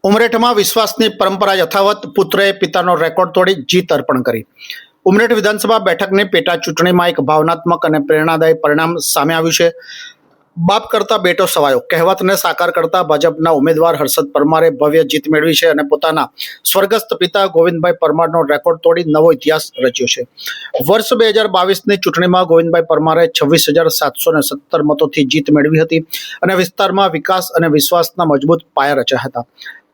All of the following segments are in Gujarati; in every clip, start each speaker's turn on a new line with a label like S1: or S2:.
S1: ઉમરેઠમાં વિશ્વાસની પરંપરા યથાવત, પુત્રએ પિતાનો રેકોર્ડ તોડી જીત અર્પણ કરી. ઉમરેઠ વિધાનસભા બેઠકની પેટા ચૂંટણીમાં એક ભાવનાત્મક અને પ્રેરણાદાયી પરિણામ સામે આવ્યું છે. બાપ કરતા બેટો સવાયો કહેવતને સાકાર કરતા ભાજપના ઉમેદવાર હર્ષદ પરમારે ભવ્ય જીત મેળવી છે અને પોતાના સ્વર્ગસ્થ પિતા ગોવિંદભાઈ પરમારનો રેકોર્ડ તોડી નવો ઇતિહાસ રચ્યો છે. વર્ષ 2022ની ચૂંટણીમાં ગોવિંદભાઈ પરમારે 26,717 મતોથી જીત મેળવી હતી અને વિસ્તારમાં વિકાસ અને વિશ્વાસના મજબૂત પાયા રચ્યા હતા.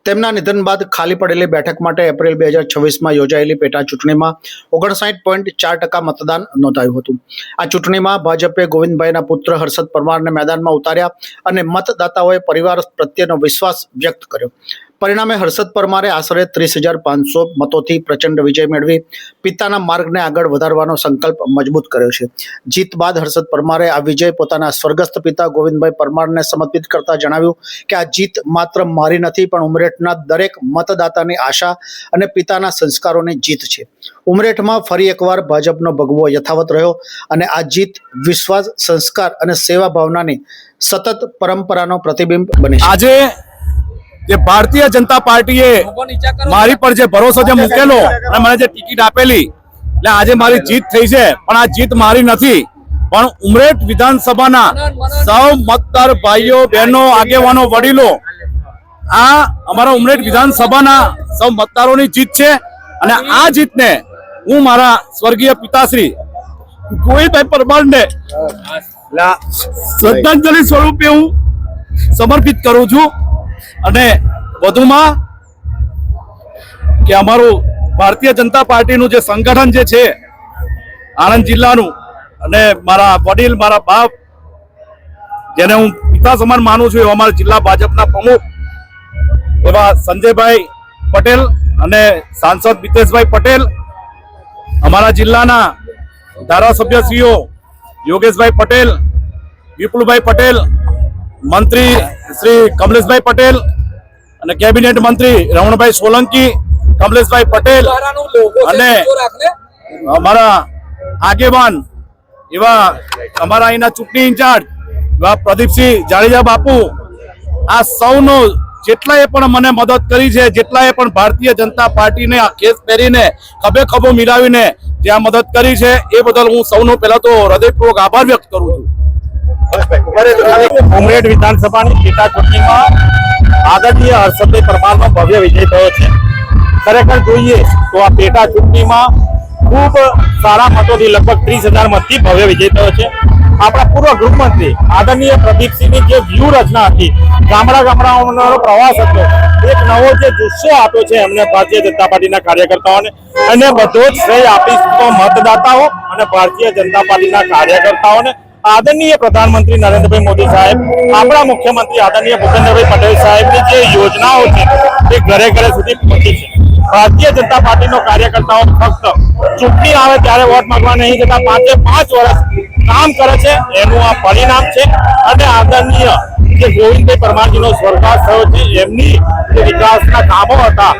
S1: તેમના નિધન બાદ ખાલી પડેલી બેઠક માટે એપ્રિલ 2026માં યોજાયેલી પેટા ચૂંટણીમાં 59.4% મતદાન નોંધાયું હતું. આ ચૂંટણીમાં ભાજપે ગોવિંદભાઈના પુત્ર હર્ષદ પરમારને મેદાનમાં ઉતાર્યા અને મતદાતાઓએ પરિવાર પ્રત્યેનો વિશ્વાસ વ્યક્ત કર્યો. પરિણામે હર્ષદ પરમારે આશરે 30,500 મતોથી પ્રચંડ વિજય મેળવી પિતાના માર્ગને આગળ વધારવાનો સંકલ્પ મજબૂત કર્યો છે. જીત બાદ હર્ષદ પરમારે આ વિજય પોતાના સ્વર્ગસ્થ પિતા ગોવિંદભાઈ પરમારને સમર્પિત કરતા જણાવ્યું કે આ જીત માત્ર મારી નથી, પણ ઉમરેઠના દરેક મતદાતાની આશા અને પિતાના સંસ્કારોની જીત છે. ઉમરેઠમાં ફરી એકવાર ભાજપનો ભગવો યથાવત રહ્યો અને આ જીત વિશ્વાસ, સંસ્કાર અને સેવા ભાવનાની સતત પરંપરાનો પ્રતિબિંબ બની છે.
S2: આજે જે ભારતીય જનતા પાર્ટીએ મારી પર જે ભરોસો જે મૂકેલો અને મને જે ટિકિટ આપેલી, એટલે આજે મારી જીત થઈ છે. પણ આ જીત મારી નથી, પણ ઉમરેઠ વિધાનસભાના સૌ મતદાર ભાઈઓ, બહેનો, આગેવાનો, વડીલો, આ અમારા ઉમરેઠ વિધાનસભાના સૌ મતદારોની જીત છે. અને આ જીતને હું મારા સ્વર્ગીય પિતાશ્રી ગોવિંદભાઈ પરમારને શ્રદ્ધાંજલિ સ્વરૂપે હું સમર્પિત કરું છું. અને વધુમાં કે અમારું ભારતીય જનતા પાર્ટીનું જે સંગઠન જે છે આણંદ જિલ્લાનું, અને મારા વડીલ, મારા બાપ, જેને હું પિતા સમાન માનું છું, એવા અમારા જિલ્લા ભાજપના પ્રમુખ એવા સંજયભાઈ પટેલ અને સાંસદ મિતેશભાઈ પટેલ, અમારા જિલ્લાના ધારાસભ્યશ્રીઓ યોગેશભાઈ પટેલ, વિપુલભાઈ પટેલ, મંત્રી શ્રી કમલેશભાઈ પટેલ અને કેબિનેટ મંત્રી રમણભાઈ સોલંકી, કમલેશભાઈ પટેલ અને અમારા આગેવાન એવા અમારા અહીંના ચૂંટણી ઇન્ચાર્જ એવા પ્રદીપસિંહ જાડેજા બાપુ, આ સૌનો જેટલાએ પણ મને મદદ કરી છે, જેટલાએ પણ ભારતીય જનતા પાર્ટીને આ કેસ પહેરીને ખભે ખભો મિલાવીને જે આ મદદ કરી છે, એ બદલ હું સૌનો પહેલા તો હૃદયપૂર્વક આભાર વ્યક્ત કરું છું.
S3: ઉમરેઠ વિધાનસભાની પેટા ચૂંટણીમાં આદરણીય હર્ષદભાઈ પરમારનો ભવ્ય વિજય થયો છે. ખરેખર જોઈએ તો આ પેટા ચૂંટણીમાં ખૂબ સારા મતોથી લગભગ 30,000 મતથી ભવ્ય વિજય થયો છે. આપણા પૂર્વ ગૃહમંત્રી આદરણીય પ્રદીપસિંહની જે વ્યૂહરચના હતી, ગામડાઓનો પ્રવાસ હતો, એક નવો જે જુસ્સો આપ્યો છે એમને ભારતીય જનતા પાર્ટીના કાર્યકર્તાઓને, અને બધો જ શ્રેય આપીશ તો મતદાતાઓ અને ભારતીય જનતા પાર્ટીના કાર્યકર્તાઓને. આદરણીય પ્રધાનમંત્રી નરેન્દ્રભાઈ મોદી સાહેબ, આપણા મુખ્યમંત્રી આદરણીય ભૂપેન્દ્રભાઈ પટેલ સાહેબની જે યોજનાઓ છે એ ઘરે ઘરે સુધી પહોંચી છે. ભારતીય જનતા પાર્ટીનો કાર્યકર્તાઓ ફક્ત ચૂંટણી આવે ત્યારે વોટ માંગવા નહીં જતા, 5 વર્ષ કામ કરે છે, એનું આ પરિણામ છે. અને આદરણીય જે ગોવિંદભાઈ પરમારજીનો સ્વર્ગવાસ થયો છે, એમની જે વિકાસના કામો હતા,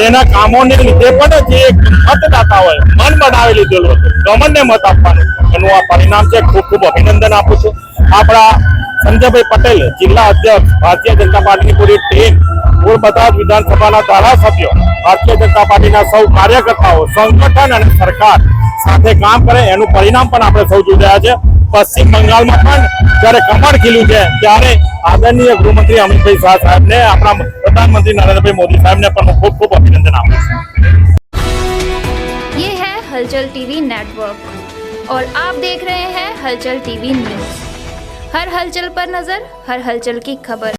S3: એના કામોને લીધે પણ જે મતદાતાઓએ મન બનાવી લીધેલું હતું, ગમનને મત આપવાનું, એનું આ પરિણામ છે. ખૂબ ખૂબ અભિનંદન આપું છું. આપણા સંજયભાઈ પટેલ, જિલ્લા અધ્યક્ષ, ભારતીય જનતા પાર્ટીની પૂરી ટીમ, બધા જ વિધાનસભાના ધારાસભ્યો, ભારતીય જનતા પાર્ટીના સૌ કાર્યકર્તાઓ, સંગઠન અને સરકાર સાથે કામ કરે, એનું પરિણામ પણ આપણે સૌ જોઈ રહ્યા છે. પશ્ચિમ બંગાળમાં પણ જ્યારે કમળ ખીલ્યું છે, ત્યારે આદરણીય ગૃહમંત્રી અમિતભાઈ શાહ સાહેબને, આપણા પ્રધાનમંત્રી નરેન્દ્રભાઈ મોદી સાહેબને પણ હું ખૂબ ખૂબ અભિનંદન આપું છું.
S4: ये है हलचल टीवी नेटवर्क और आप देख रहे हैं हलचल टीवी न्यूज. हर हलचल पर नजर, हर हलचल की खबर.